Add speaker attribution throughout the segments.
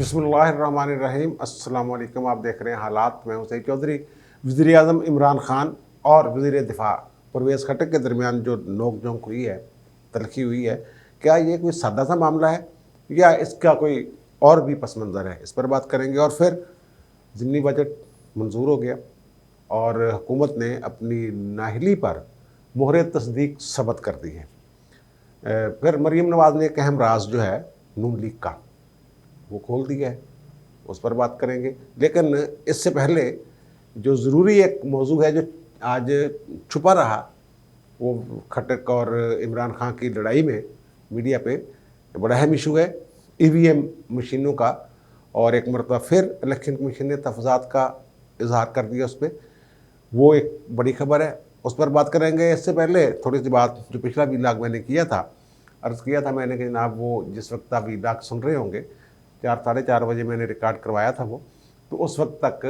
Speaker 1: बिस्मिल्लाहिर्रहमानिर्रहीम। अस्सलाम वालेकुम। आप देख रहे हैं हालात। मैं हुसैन चौधरी। वज़ीर-ए-आज़म इमरान खान और वज़ीर दिफा परवेज़ खट्टक के दरमियान जो नोक झोंक हुई है, तलखी हुई है, क्या ये कोई सादा सा मामला है या इसका कोई और भी पस मंज़र है, इस पर बात करेंगे। और फिर ज़िमनी बजट मंजूर हो गया और हुकूमत ने अपनी नाअहली पर मोहर तस्दीक सबत कर दी है। फिर मरीम नवाज़ ने एक अहम राज जो है नून लीग का, वो खोल दिया है, उस पर बात करेंगे। लेकिन इससे पहले जो ज़रूरी एक मौजू है जो आज छुपा रहा, वो खट्टक और इमरान खान की लड़ाई में मीडिया पे बड़ा अहम इशू है ईवीएम मशीनों का। और एक मरतबा फिर इलेक्शन कमीशन ने तफज़ात का इजहार कर दिया उस पर, वो एक बड़ी खबर है, उस पर बात करेंगे। इससे पहले थोड़ी सी बात जो पिछला वीलाग मैंने किया था, अर्ज़ किया था मैंने कि जनाब वो जिस वक्त आप वीलाग सुन रहे होंगे 4 साढ़े 4 बजे मैंने रिकॉर्ड करवाया था वो, तो उस वक्त तक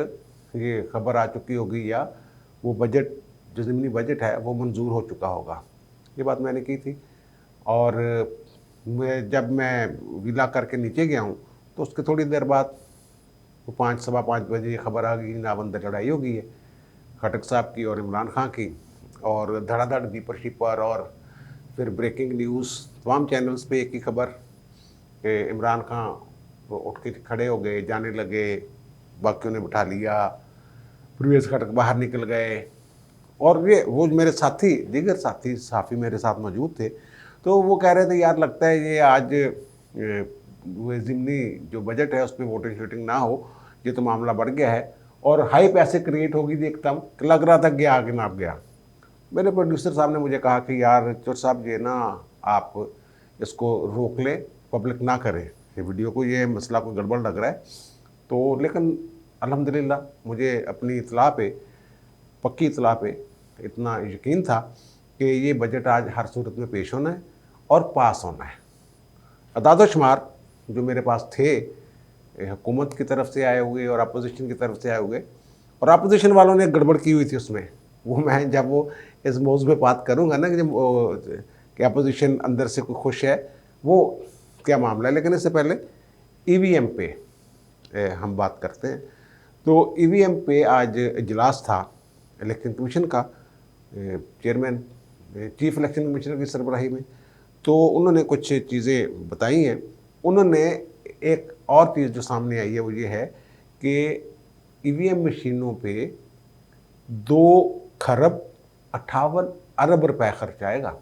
Speaker 1: ये खबर आ चुकी होगी या वो बजट जो ज़मीनी बजट है वो मंजूर हो चुका होगा। ये बात मैंने की थी। और जब मैं वीलाग करके नीचे गया हूँ तो उसके थोड़ी देर बाद वो 5 सवा 5 बजे ये खबर आ गई जनाब अंदर लड़ाई हो गई है खट्टक साहब की और इमरान खान की, और धड़ाधड़ दीपर शिपर और फिर ब्रेकिंग न्यूज़ तमाम चैनल्स पे एक ही खबर कि इमरान खान वो उठ के खड़े हो गए, जाने लगे, बाकियों ने बिठा लिया, परवेज़ खट्टक बाहर निकल गए। और ये वो मेरे साथी दीगर साथी सहाफ़ी मेरे साथ मौजूद थे, तो वो कह रहे थे यार लगता है ये आज वो ज़िमनी जो बजट है उस पर वोटिंग शोटिंग ना हो, ये तो मामला बढ़ गया है और हाइप ऐसे क्रिएट होगी थी एकदम कि लग रहा था गया आगे नाप गया। मेरे प्रोड्यूसर साहब ने मुझे कहा कि यार चोर साहब ये ना आप इसको रोक लें, पब्लिक ना करें ये वीडियो को, ये मसला कोई गड़बड़ लग रहा है। तो लेकिन अल्हम्दुलिल्लाह मुझे अपनी इत्तला पे, पक्की इत्तला पे इतना यकीन था कि ये बजट आज हर सूरत में पेश होना है और पास होना है। अदाद शुमार जो मेरे पास थे हुकूमत की तरफ से आए हुए और अपोजिशन की तरफ से आए हुए, और अपोजिशन वालों ने गड़बड़ की हुई थी उसमें, वो मैं जब वो इस मौजू पे बात करूँगा ना कि जब कि अपोजिशन अंदर से कोई खुश है वो क्या मामला है। लेकिन इससे पहले ईवीएम पे हम बात करते हैं। तो ईवीएम पे आज इजलास था इलेक्शन कमीशन का, चेयरमैन चीफ इलेक्शन कमिश्नर की सरबराही में, तो उन्होंने कुछ चीज़ें बताई हैं। उन्होंने एक और चीज़ जो सामने आई है वो ये है कि ईवीएम मशीनों पे 2 खरब 58 अरब रुपए खर्च आएगा।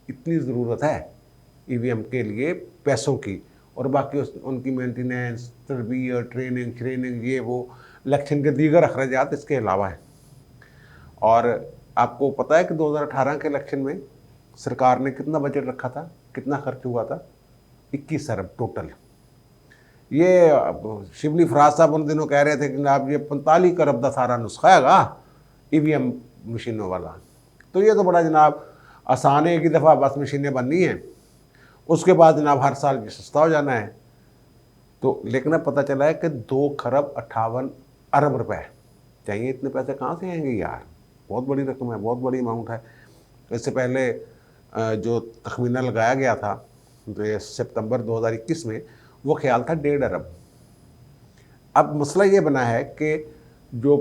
Speaker 1: इतनी ज़रूरत है ईवीएम के लिए पैसों की, और बाकी उनकी मेंटेनेंस, तरबियत, ट्रेनिंग ये वो इलेक्शन के दीगर अखराजात इसके अलावा है। और आपको पता है कि 2018 के इलेक्शन में सरकार ने कितना बजट रखा था, कितना खर्च हुआ था? 21 अरब टोटल। ये शिबली फराज साहब उन दिनों कह रहे थे कि जनाब ये 45 अरब का सारा नुस्खा हैगा ईवीएम मशीनों वाला। तो ये तो बड़ा जनाब आसान है, एक ही दफ़ा बस मशीनें बननी हैं, उसके बाद जनाब हर साल ये सस्ता हो जाना है। तो लेकिन अब पता चला है कि 2 खरब 58 अरब रुपए चाहिए। इतने पैसे कहाँ से आएंगे यार? बहुत बड़ी रकम है, बहुत बड़ी अमाउंट है। इससे पहले जो तखमीना लगाया गया था तो सितंबर 2021 में, वो ख्याल था 1.5 अरब। अब मसला ये बना है कि जो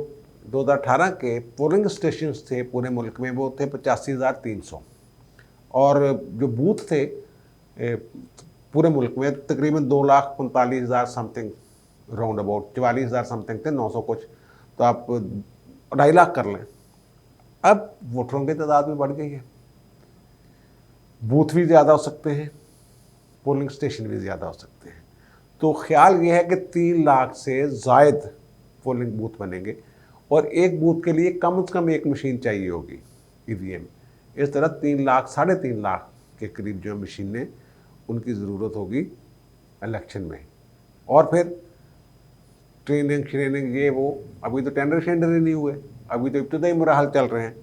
Speaker 1: 2018 के पोलिंग स्टेशन थे पूरे मुल्क में वो थे 85,300, और जो बूथ थे पूरे मुल्क में तकरीबन 2,45,000 समथिंग, राउंड अबाउट 44,000 समथिंग थे, 900 कुछ, तो आप 2.5 लाख कर लें। अब वोटरों की तादाद भी बढ़ गई है, बूथ भी ज़्यादा हो सकते हैं, पोलिंग स्टेशन भी ज़्यादा हो सकते हैं। तो ख्याल ये है कि 3 लाख से ज़ायद पोलिंग बूथ बनेंगे और एक बूथ के लिए कम से कम एक मशीन चाहिए होगी ईवीएम। इस तरह 3 लाख 3.5 लाख के करीब जो मशीनें उनकी ज़रूरत होगी इलेक्शन में। और फिर ट्रेनिंग ये वो, अभी तो टेंडर शेंडर ही नहीं हुए, अभी तो इब्तदाई मराहल चल रहे हैं।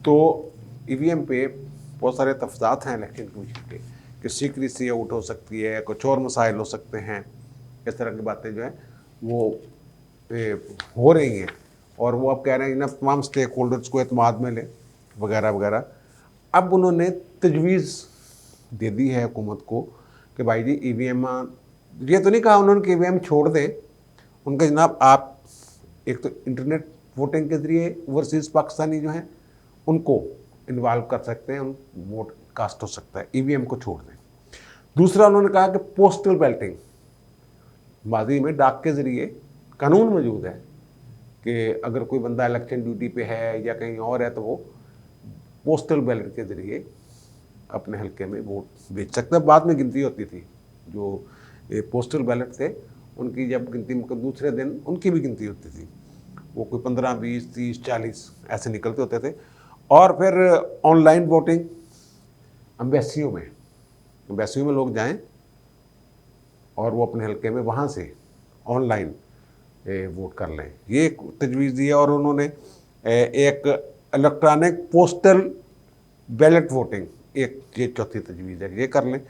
Speaker 1: तो ईवीएम पे बहुत सारे तफज़ात हैं इलेक्शन कमीशन के कि सीक्रेसी आउट हो सकती है, कुछ और मसाइल हो सकते हैं, इस तरह की बातें जो हैं वो हो रही हैं। और वो अब कह रहे हैं ना तमाम स्टेक होल्डर्स को एतमाद में लें वगैरह वगैरह। अब उन्होंने तजवीज़ दे दी है हुकूमत को कि भाई जी ईवीएम ये तो नहीं कहा उन्होंने कि ईवीएम छोड़ दें, उनका जनाब आप एक तो इंटरनेट वोटिंग के जरिए ओवरसीज़ पाकिस्तानी जो हैं उनको इन्वॉल्व कर सकते हैं, उन वोट कास्ट हो सकता है, ईवीएम को छोड़ दें। दूसरा उन्होंने कहा कि पोस्टल बैलेटिंग, माजी में डाक के ज़रिए कानून मौजूद है कि अगर कोई बंदा इलेक्शन ड्यूटी पे है या कहीं और है तो वो पोस्टल बैलेट के ज़रिए अपने हल्के में वोट भेज सकता है। बाद में गिनती होती थी, जो पोस्टल बैलेट थे उनकी जब गिनती मतलब दूसरे दिन उनकी भी गिनती होती थी, वो कोई 15, 20, 30, 40 ऐसे निकलते होते थे। और फिर ऑनलाइन वोटिंग, एम्बेसियों में लोग जाएं और वो अपने हल्के में वहाँ से ऑनलाइन वोट कर लें, ये एक तजवीज़ दी है। और उन्होंने एक इलेक्ट्रॉनिक पोस्टल बैलेट वोटिंग, एक ये चौथी तजवीज़ है, ये कर लें।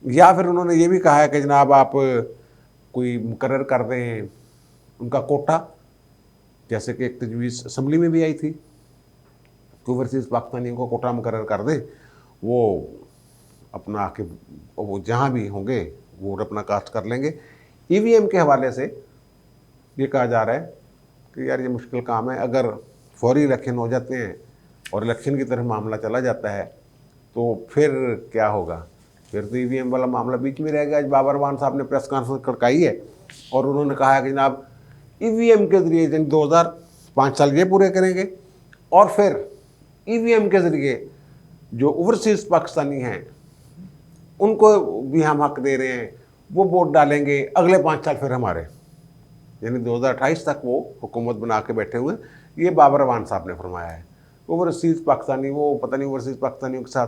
Speaker 1: या फिर उन्होंने ये भी कहा है कि जनाब आप कोई मुकर्रर कर दें उनका कोटा, जैसे कि एक तजवीज़ असम्बली में भी आई थी कि ओवरसीज़ पाकिस्तानियों को कोटा मुकर्रर कर दें, वो अपना आके वो जहाँ भी होंगे वोट अपना कास्ट कर लेंगे। ईवीएम के हवाले से ये कहा जा रहा है कि यार ये मुश्किल काम है, अगर फौरी इलेक्शन हो जाते हैं और इलेक्शन की तरफ मामला चला जाता है तो फिर क्या होगा, फिर तो ईवीएम वाला मामला बीच में रहेगा। आज बाबर मान साहब ने प्रेस कॉन्फ्रेंस करवाई है और उन्होंने कहा है कि जनाब ईवीएम के ज़रिए 2005 साल ये पूरे करेंगे और फिर ईवीएम के ज़रिए जो ओवरसीज़ पाकिस्तानी हैं उनको भी हम हक दे रहे हैं, वो वोट डालेंगे अगले 5 साल फिर हमारे, यानी 2028 तक वो हुकूमत बना के बैठे हुए। ये बाबर अवान साहब ने फरमाया है। ओवरसीज़ पाकिस्तानी, वो पता नहीं ओवरसीज़ पाकिस्तानियों के साथ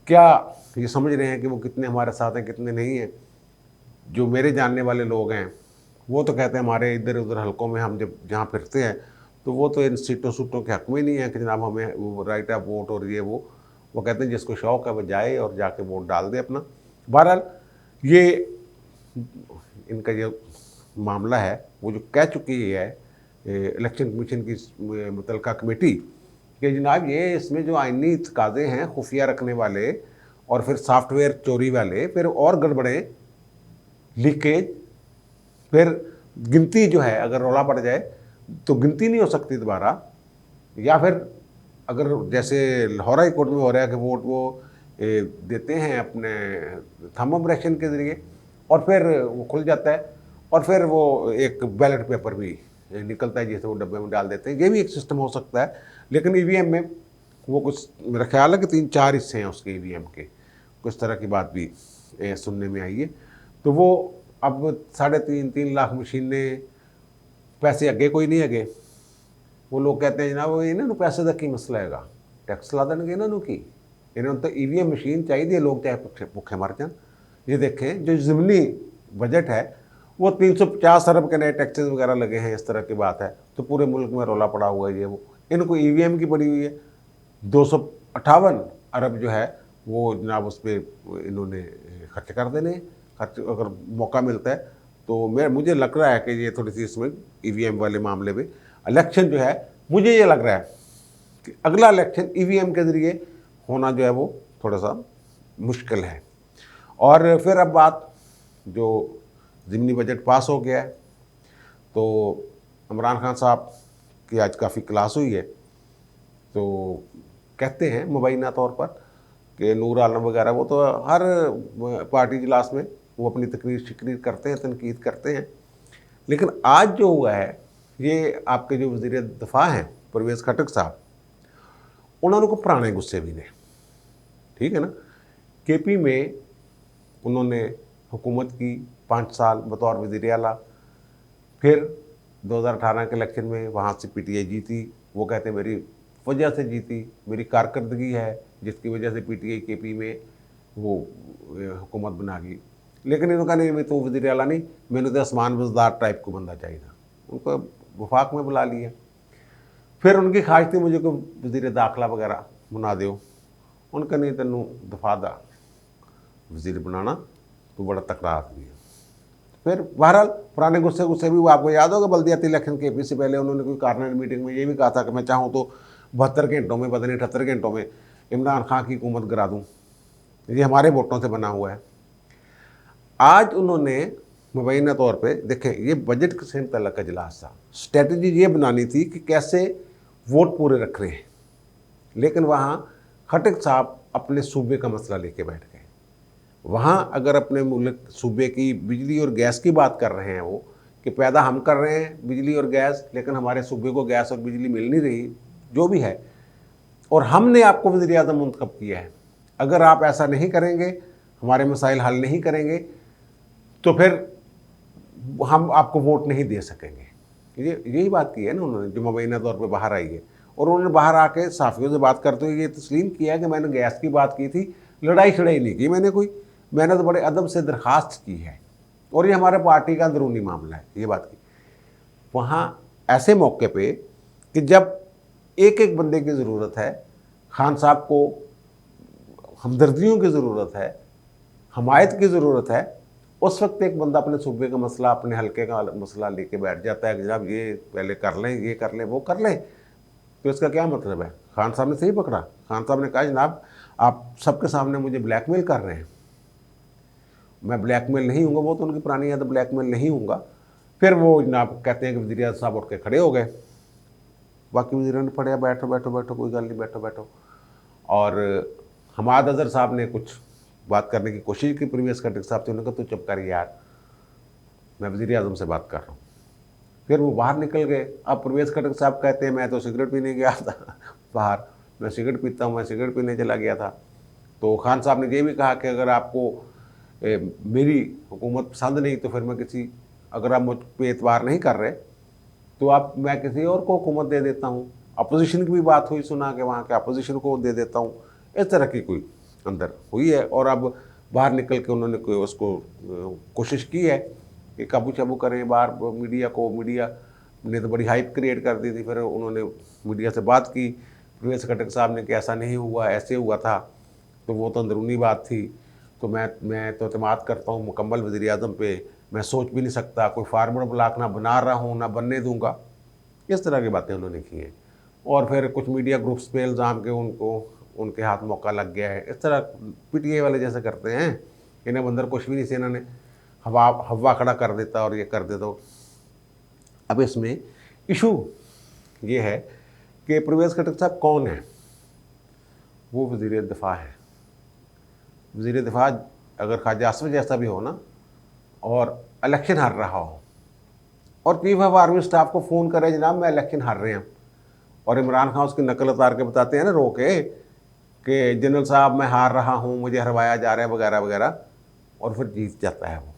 Speaker 1: क्या ये समझ रहे हैं कि वो कितने हमारे साथ हैं कितने नहीं हैं। जो मेरे जानने वाले लोग हैं वो तो कहते हैं हमारे इधर उधर हलकों में हम जब जहाँ फिरते हैं तो वो तो इन सीटों के हक में नहीं है कि जनाब हमें वो राइट ऑफ वोट और ये वो कहते हैं जिसको शौक़ है वो जाए और जाके वोट डाल दे अपना। बहरहाल ये इनका जो मामला है वो जो कह चुकी है इलेक्शन कमीशन की मुतल्लिका कमेटी कि जनाब ये इसमें जो आइनी तकाज़े हैं खुफिया रखने वाले और फिर सॉफ्टवेयर चोरी वाले, फिर और गड़बड़ें, लीकेज, फिर गिनती जो है अगर रौला पड़ जाए तो गिनती नहीं हो सकती दोबारा। या फिर अगर जैसे लाहौर हाई कोर्ट में हो रहा है कि वोट वो देते हैं अपने थंब इम्प्रेशन के ज़रिए और फिर वो खुल जाता है और फिर वो एक बैलेट पेपर भी निकलता है जिसे वो डब्बे में डाल देते हैं, ये भी एक सिस्टम हो सकता है। लेकिन ईवीएम में वो कुछ मेरा ख्याल है कि 3-4 हिस्से हैं उसके ईवीएम के, कुछ तरह की बात भी सुनने में आई है। तो वो अब 3.5 लाख मशीनें, पैसे अगे कोई नहीं अगे, वो लोग कहते हैं जनाब इन्होंने पैसे का की मसला है, टैक्स ला देंगे इन्होंने की, इन्होंने तो ईवीएम मशीन चाहिए, लोग चाहे भुखे मर जाए। ये देखें जो ज़िमनी बजट है वो 350 अरब के नए टैक्सेस वगैरह लगे हैं, इस तरह की बात है। तो पूरे मुल्क में रौला पड़ा हुआ है ये वो, इनको ईवीएम की पड़ी हुई है। 258 अरब जो है वो जनाब उस पर इन्होंने खर्च कर देने, खर्च अगर मौका मिलता है तो मुझे लग रहा है कि ये थोड़ी सी इसमें ईवीएम वाले मामले में इलेक्शन जो है, मुझे ये लग रहा है कि अगला इलेक्शन ईवीएम के ज़रिए होना जो है वो थोड़ा सा मुश्किल है। और फिर अब बात जो ज़िमनी बजट पास हो गया है तो इमरान खान साहब की आज काफ़ी क्लास हुई है, तो कहते हैं मुबैना तौर पर कि नूर आलम वगैरह वो तो हर पार्टी इजलास में वो अपनी तकरीर करते हैं, तनकीद करते हैं। लेकिन आज जो हुआ है ये आपके जो वज़ीर दिफा हैं परवेज़ खटक साहब, उन्होंने को पुराने गुस्से भी ने, ठीक है ना। केपी में उन्होंने हुकूमत की 5 साल बतौर वज़ीर आला, फिर 2018 के इलेक्शन में वहाँ से पीटीआई जीती। वो कहते हैं मेरी वजह से जीती, मेरी कारकर्दगी है जिसकी वजह से पीटीआई केपी में वो हुकूमत बना गई। लेकिन इन्होंने कहा नहीं मैं तो वज़ीर आला नहीं, मैंने तो आसमान बजदार टाइप को बंदा चाहिए था, उनको वफाक में बुला लिया। फिर उनकी ख्वाहिश थी मुझे को वज़ीर दाखिला वगैरह बना दो, उनका नहीं तेनों दफा दा वज़ीर बनाना, तो बड़ा तकड़ा आदमी है। फिर बहरहाल पुराने गुस्से भी वो आपको याद होगा बल्दियाती इलेक्शन के से पहले उन्होंने कोई कैबिनेट मीटिंग में ये भी कहा था कि मैं चाहूँ तो 72 घंटों में, पता नहीं 78 घंटों में इमरान खान की हुकूमत गिरा दूँ, ये हमारे वोटों से बना हुआ है। आज उन्होंने मुबैना तौर पे देखें, ये बजट से मुतल्लक इजलास था, स्ट्रेटजी ये बनानी थी कि कैसे वोट पूरे रख रहे हैं, लेकिन वहाँ खट्टर साहब अपने सूबे का मसला लेके बैठ गए। वहाँ अगर अपने मुल्क सूबे की बिजली और गैस की बात कर रहे हैं वो, कि पैदा हम कर रहे हैं बिजली और गैस, लेकिन हमारे सूबे को गैस और बिजली मिल नहीं रही, जो भी है, और हमने आपको वज़ीर आज़म मुंतखब किया है, अगर आप ऐसा नहीं करेंगे, हमारे मसाइल हल नहीं करेंगे, तो फिर हम आपको वोट नहीं दे सकेंगे। यही बात की है ना उन्होंने, जो मुबैना तौर पे बाहर आई है। और उन्होंने बाहर आके साफ़ियों से बात करते हुए ये तस्लीम किया है कि मैंने गैस की बात की थी, लड़ाई शड़ाई नहीं की मैंने कोई, मैंने तो बड़े अदब से दरख्वास्त की है, और ये हमारे पार्टी का अंदरूनी मामला है, ये बात की। वहाँ ऐसे मौके पे कि जब एक एक बंदे की ज़रूरत है, खान साहब को हमदर्दियों की ज़रूरत है, हमायत की ज़रूरत है, उस वक्त एक बंदा अपने सूबे का मसला, अपने हल्के का मसला लेके बैठ जाता है कि जनाब ये पहले कर लें, ये कर लें, वो कर लें। तो इसका क्या मतलब है? खान साहब ने सही पकड़ा। खान साहब ने कहा जनाब आप सबके सामने मुझे ब्लैकमेल कर रहे हैं, मैं ब्लैकमेल नहीं हूँगा। वो तो उनकी पुरानी याद, ब्लैकमेल नहीं हूँगा। फिर वो जनाब कहते हैं कि वज़ीर आज़म साहब उठ के खड़े हो गए, बाकी वज़ीरों ने पढ़ा बैठो बैठो बैठो, कोई गल नहीं, बैठो बैठो। और हमाद अज़हर साहब ने कुछ बात करने की कोशिश की परवेज़ खट्टर साहब से, उन्होंने कहा तू चुप कर यार, मैं वज़ीर आज़म से बात कर रहा हूँ। फिर वो बाहर निकल गए। अब परवेज़ खट्टर साहब कहते हैं मैं तो सिगरेट पीने गया था बाहर, मैं सिगरेट पीता हूँ, मैं सिगरेट पीने चला गया था। तो खान साहब ने ये भी कहा कि अगर आपको मेरी हुकूमत पसंद नहीं तो फिर मैं किसी, अगर आप मुझ पर एतबार नहीं कर रहे तो आप, मैं किसी और को हुकूमत दे देता हूँ। अपोजिशन की भी बात हुई, सुना कि वहाँ के अपोजिशन को दे देता हूँ, इस तरह की कोई अंदर हुई है। और अब बाहर निकल के उन्होंने कोई उसको कोशिश की है कि काबू चाबू करें बाहर मीडिया को। मीडिया ने तो बड़ी हाइप क्रिएट कर दी थी, फिर उन्होंने मीडिया से बात की परवेज़ खट्टर साहब ने कि ऐसा नहीं हुआ, ऐसे हुआ था, तो वो तो अंदरूनी बात थी। तो मैं तो एतमाद करता हूँ मुकम्मल वज़ीर आज़म पे, मैं सोच भी नहीं सकता, कोई फार्मर ब्लॉक ना बना रहा हूँ ना बनने दूंगा। इस तरह की बातें उन्होंने की हैं। और फिर कुछ मीडिया ग्रुप्स पे इल्ज़ाम के उनको, उनके हाथ मौका लग गया है, इस तरह पीटीआई वाले जैसे करते हैं। इन्हें अंदर कुछ भी नहीं से इन्होंने हवा खड़ा कर देता और ये कर देता। अब इसमें इशू ये है कि परवेज़ खट्टर साहब कौन है? वो वज़ीर दिफा है। वज़ीर दिफा अगर ख्वाजा आसिफ जैसा भी हो ना, और इलेक्शन हार रहा हो, और चीफ ऑफ आर्मी स्टाफ को फ़ोन करे जनाब मैं इलेक्शन हार रहे हैं, और इमरान खान उसकी नकल उतार के बताते हैं ना रो के कि जनरल साहब मैं हार रहा हूँ, मुझे हरवाया जा रहा है वगैरह वगैरह, और फिर जीत जाता है वो।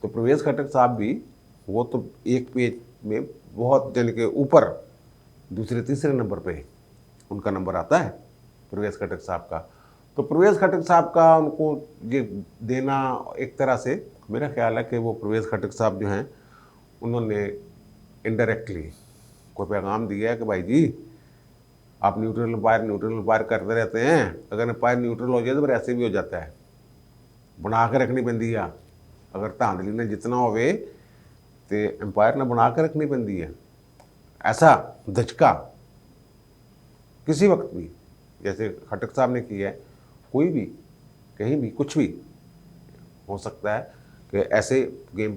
Speaker 1: तो परवेज़ खट्टर साहब भी, वो तो एक पेज में बहुत जन के ऊपर दूसरे तीसरे नंबर पे उनका नंबर आता है परवेज़ खट्टर साहब का। तो परवेज़ खट्टर साहब का उनको ये देना, एक तरह से मेरा ख्याल है कि वो परवेज़ खट्टर साहब जो हैं उन्होंने इनडायरेक्टली कोई पैगाम दिया है कि भाई जी आप न्यूट्रल अंपायर करते रहते हैं, अगर अंपायर न्यूट्रल हो जाए तो फिर ऐसे भी हो जाता है, बना के रखनी पैंदी है। अगर धांधली ने जितना होवे तो अंपायर ने बना के रखनी पैंदी है। ऐसा धचका किसी वक्त भी, जैसे खट्टर साहब ने किया है, कोई भी कहीं भी कुछ भी हो सकता है कि ऐसे गेम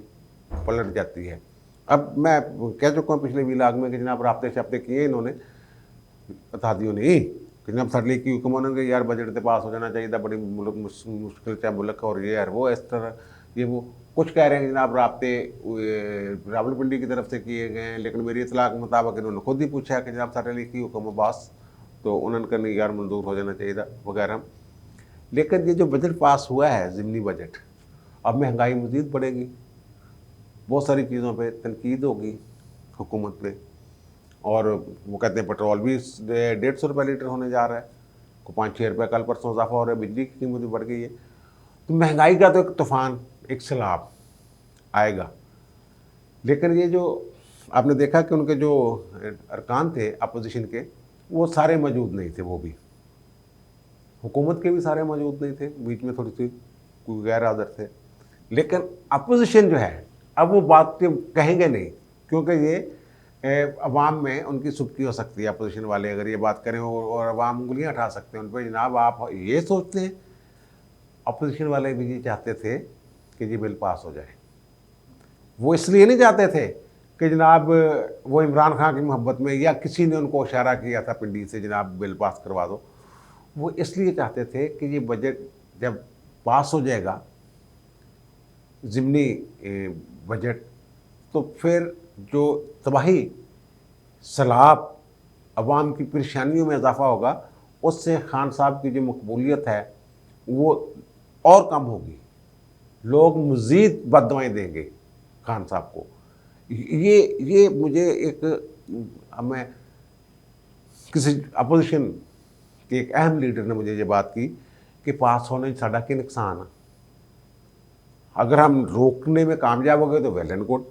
Speaker 1: पलट जाती है। अब मैं कह चुका हूँ पिछले व्लॉग में कि जनाब राब्ते शाब्ते किए इन्होंने, बता दियो नहीं कि जनाब साढ़े की हुक्म होने यार बजट से पास हो जाना चाहिए था, बड़ी मुश्किल चाहे मुल्क और ये यार वो, इस तरह ये वो कुछ कह रहे हैं जनाब राब्ते रावलपिंडी की तरफ से किए गए हैं, लेकिन मेरी इतला के मुताबिक इन्होंने खुद ही पूछा कि जनाब साढ़े की हुक्म बास, तो उन्होंने कहा नहीं यार मंजूर हो जाना चाहिए था वगैरह। लेकिन ये जो बजट पास हुआ है ज़िमनी बजट, अब महंगाई मज़ीद बढ़ेगी, बहुत सारी चीज़ों पे तनकीद होगी हुकूमत पे, और वो कहते हैं पेट्रोल भी 150 रुपये लीटर होने जा रहा है, को 5-6 रुपये कल परसों इजाफा हो रहा है, बिजली की कीमत भी बढ़ गई है। तो महंगाई का तो एक तूफ़ान, एक सैलाब आएगा। लेकिन ये जो आपने देखा कि उनके जो अरकान थे अपोजिशन के, वो सारे मौजूद नहीं थे, वो भी हुकूमत के भी सारे मौजूद नहीं थे, बीच में थोड़ी सी कोई गैर हाज़िर थे। लेकिन अपोजिशन जो है अब वो बात कहेंगे नहीं, क्योंकि ये अवाम में उनकी सुबकी हो सकती है। अपोजिशन वाले अगर ये बात करें और अवाम उंगलियां उठा सकते हैं उन पर, जनाब आप ये सोचते हैं अपोजिशन वाले भी ये चाहते थे कि ये बिल पास हो जाए। वो इसलिए नहीं चाहते थे कि जनाब वो इमरान खान की मोहब्बत में या किसी ने उनको इशारा किया था पिंडी से जनाब बिल पास करवा दो। वो इसलिए चाहते थे कि ये बजट जब पास हो जाएगा ज़िमनी बजट, तो फिर जो तबाही, सैलाब, अवाम की परेशानियों में इजाफा होगा, उससे खान साहब की जो मकबूलियत है वो और कम होगी। लोग मज़ीद बददुआएं देंगे खान साहब को। ये मुझे एक, मैं किसी अपोजिशन के एक अहम लीडर ने मुझे ये बात की कि पास होने साडा की नुकसान है, अगर हम रोकने में कामयाब हो गए तो वेल एंड गुड,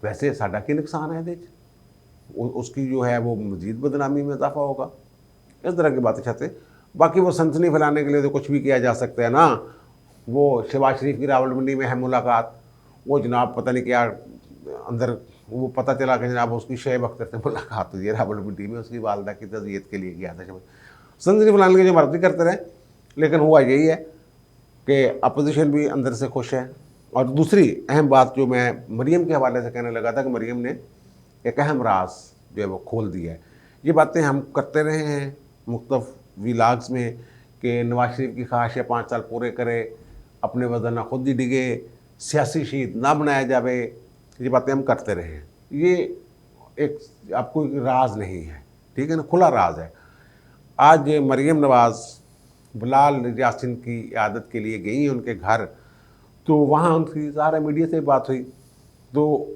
Speaker 1: वैसे साडा की नुकसान है ये, उसकी जो है वो मज़ीद बदनामी में इजाफा होगा। इस तरह की बातें चाहते। बाकी वो सनसनी फैलाने के लिए तो कुछ भी किया जा सकता है ना। वो शहबाज शरीफ की रावलपिंडी में है मुलाकात, वो जनाब पता नहीं क्या अंदर वो पता चला कि जनाब उसकी शोएब अख्तर से मुलाकात हुई है रावलपिंडी में, उसकी वालदा की तज़ियत के लिए गया था। सनसनी फैलाने की जो मर्जी करते रहे, लेकिन हुआ यही है कि अपोजिशन भी अंदर से खुश है। और दूसरी अहम बात जो मैं मरीम के हवाले से कहने लगा था कि मरीम ने एक अहम राज जो है वो खोल दिया है। ये बातें हम करते रहे हैं मुख्तलिफ व्लॉग्स में कि नवाज शरीफ की ख्वाहिश है 5 साल पूरे करे, अपने वजन ना खुद ही डिगे, सियासी शहीद ना बनाया जावे, ये बातें हम करते रहे हैं। ये एक आपको एक राज नहीं है, ठीक है ना, खुला राज है। आज मरीम नवाज़ बिलाल यासिन की इयादत के लिए गई उनके घर, तो वहाँ उनकी सारा मीडिया से बात हुई, तो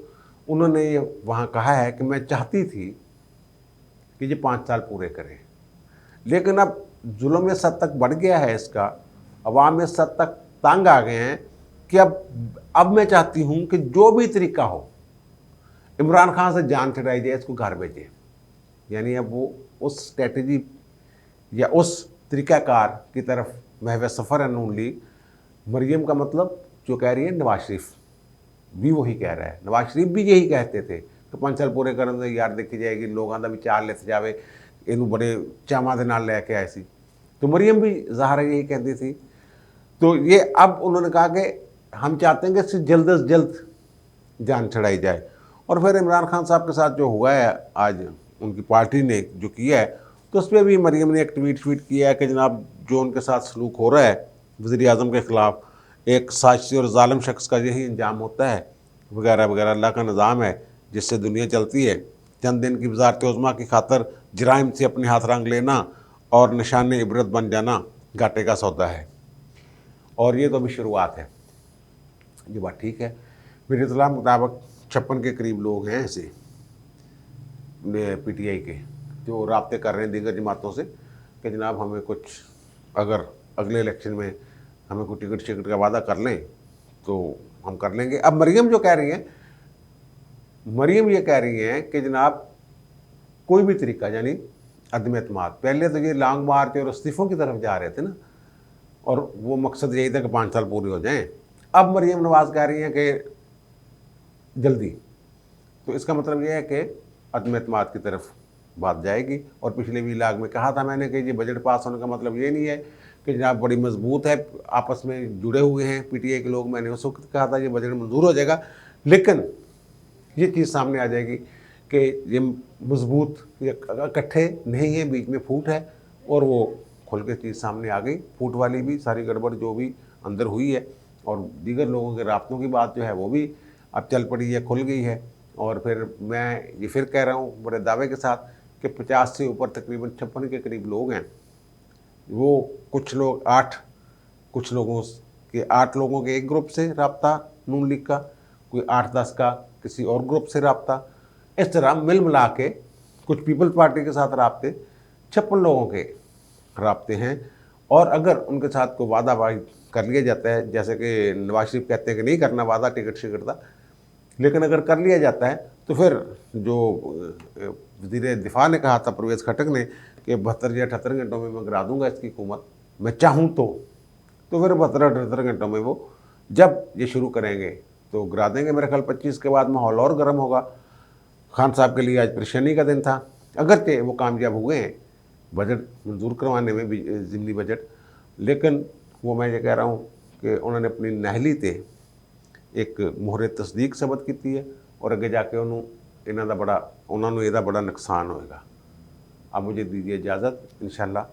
Speaker 1: उन्होंने वहाँ कहा है कि मैं चाहती थी कि ये 5 साल पूरे करें, लेकिन अब जुल्म इस हद तक बढ़ गया है इसका, अवाम इस हद तक तंग आ गए हैं कि अब मैं चाहती हूँ कि जो भी तरीका हो इमरान खान से जान छुड़ाई जाए, इसको घर भेजें। यानी अब वो उस स्ट्रेटजी या उस तरीक़ाकार की तरफ महव सफ़र है नून लीग। मरीम का मतलब जो कह रही है नवाज शरीफ भी वही कह रहा है, नवाज शरीफ भी यही कहते थे कि 5 साल पूरे करन दे यार, देखी जाएगी, लोगों का विचार लेते जावे, इनू बड़े चावां दे नाल लैके आए सी। तो मरीम भी ज़ाहिर है यही कहती थी। तो ये अब उन्होंने कहा कि हम चाहते हैं कि इससे जल्द से जल्द जान छड़ाई जाए। और फिर इमरान खान साहब के साथ जो हुआ है आज उनकी पार्टी ने जो किया है, तो उस पर भी मरीम ने एक ट्वीट किया है कि जनाब जो उनके साथ सलूक हो रहा है वज़ीर आज़म के ख़िलाफ़, एक साजिशी और ज़ालिम शख्स का यही अंजाम होता है वगैरह वगैरह, अल्लाह का निज़ाम है जिससे दुनिया चलती है। चंद दिन की वज़ारत उज़्मा की खातर जराइम से अपने हाथ रंग लेना और निशान इबरत बन जाना घाटे का सौदा है। और ये तो अभी शुरुआत है। ये बात ठीक है। मेरे इत्तला मुताबिक 56 के करीब लोग हैं ऐसे PTI के जो राब्ते कर रहे हैं दीगर जमातों से कि जनाब हमें कुछ, अगर अगले इलेक्शन में हमें कोई टिकट शिकट का वादा कर लें तो हम कर लेंगे। अब मरीम जो कह रही हैं, मरीम ये कह रही हैं कि जनाब कोई भी तरीका, यानी अदम एतमाद, पहले तो ये लॉन्ग मार्च और इस्तीफ़ों की तरफ जा रहे थे ना, और वो मकसद यही था कि 5 साल पूरे हो जाएं। अब मरीम नवाज़ कह रही हैं कि जल्दी, तो इसका मतलब ये है कि अदम एतमाद की तरफ बात जाएगी। और पिछले व्लॉग में कहा था मैंने कि ये बजट पास होने का मतलब ये नहीं है कि जनाब बड़ी मजबूत है, आपस में जुड़े हुए हैं PTI के लोग। मैंने उस वक्त कहा था ये बजट मंजूर हो जाएगा, लेकिन ये चीज़ सामने आ जाएगी कि ये मजबूत इकट्ठे नहीं है, बीच में फूट है, और वो खुल के चीज़ सामने आ गई। फूट वाली भी सारी गड़बड़ जो भी अंदर हुई है और दीगर लोगों के राब्तों की बात जो है वो भी अब चल पड़ी है, खुल गई है। और फिर मैं ये फिर कह रहा हूँ बड़े दावे के साथ कि 50 से ऊपर तकरीबन 56 के करीब लोग हैं। वो कुछ लोग 8 लोगों के एक ग्रुप से रब्ता नून लीग का, कोई 8-10 का किसी और ग्रुप से रब्ता, इस तरह मिल मिला के कुछ पीपल्स पार्टी के साथ रब्ते, 56 लोगों के रब्ते हैं। और अगर उनके साथ कोई वादा कर लिया जाता है, जैसे कि नवाज शरीफ कहते हैं कि नहीं करना वादा टिकट शिकट का, लेकिन अगर कर लिया जाता है तो फिर जो वज़ीर दिफा ने कहा था परवेज़ खटक ने कि 72 या 78 घंटों में मैं गिरा दूंगा इसकी हुकूमत, मैं चाहूँ तो फिर 72-78 घंटों में वो जब ये शुरू करेंगे तो गिरा देंगे। मेरे ख्याल 25 के बाद माहौल और गर्म होगा। खान साहब के लिए आज परेशानी का दिन था, अगरचे वो कामयाब हुए हैं बजट मंजूर करवाने में, ज़िमनी बजट, लेकिन वो मैं ये कह रहा हूँ कि उन्होंने अपनी नहली ते एक मोहरे तस्दीक सबत की है और अगे जाके इन्हों का बड़ा नुकसान होएगा। अब मुझे दीजिए इजाज़त, इंशाल्लाह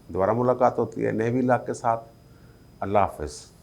Speaker 1: दोबारा मुलाकात होती है नए भी लाख के साथ। अल्लाह हाफ़िज़।